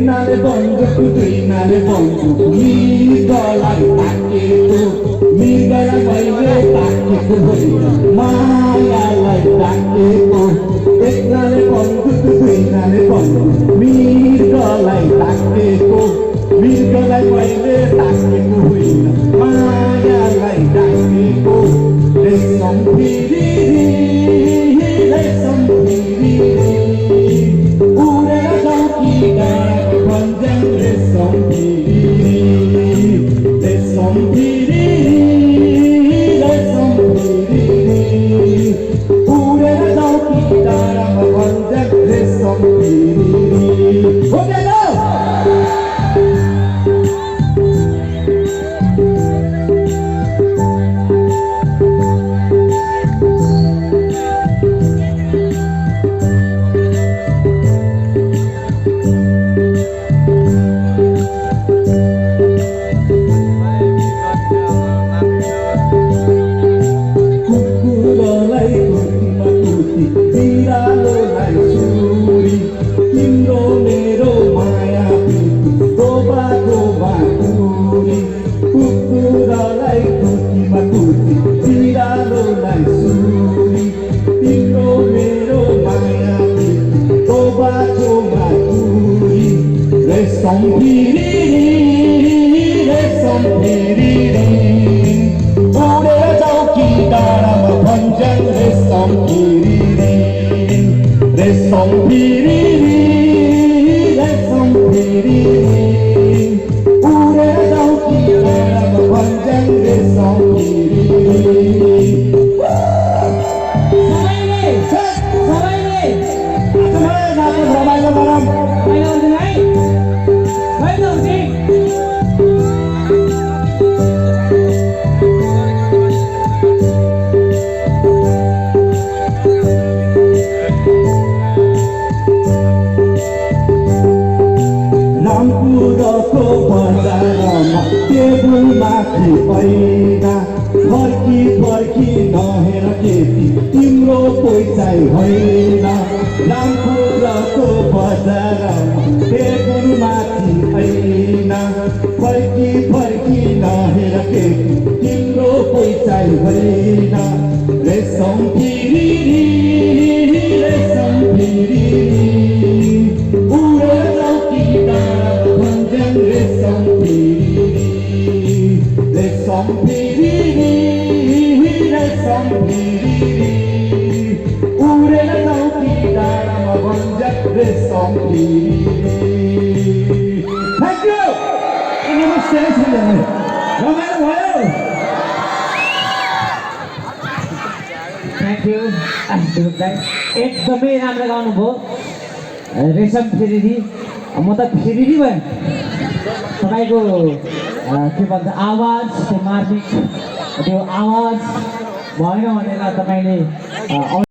Nalle bonduk, nalle bonduk, mirgalai takeku, mirgalai baile takeku, mayalai takeku. Nalle bonduk, nalle bonduk, mirgalai takeku, mirgalai baile takeku, mayalai takeku. Lesam piriri, lesam piriri, urera jauki dara. Lesam piriri, lesam piriri, urera jauki dara bhanjak lesam piriri. Okay, go! Lesam piriri, lesam piriri, urera jauki dara bhanjak lesam piriri, lesam piriri, lesam piriri, urera jauki dara bhanjak lesam piriri. Rampurako बजारमा table माथि पैना फर्की फर्की नहेर केटी तिम्रो पैसा होइन रामपुरको बजारमा table माथि पैना फर्की फर्की नहेर केटी तिम्रो पैसा होइन रेशम फिरिरी रेशम फिरिरी उडेर जाउकी डाँडा भन्छन् रेशम फिरिरी रेशम फिरिरी रेशम फिरिरी उडेर जाउकी डाँडामा भन्छन् रेशम फिरिरी. Thank you. नमस्ते रमाइलो भयो. Thank you. एकदमै राम्रो गाउनुभयो रेशम फेरिरी. म त फेरिरी भयो. तपाईँको के भन्छ आवाज त्यो मार्मिक त्यो आवाज भएन भनेर तपाईँले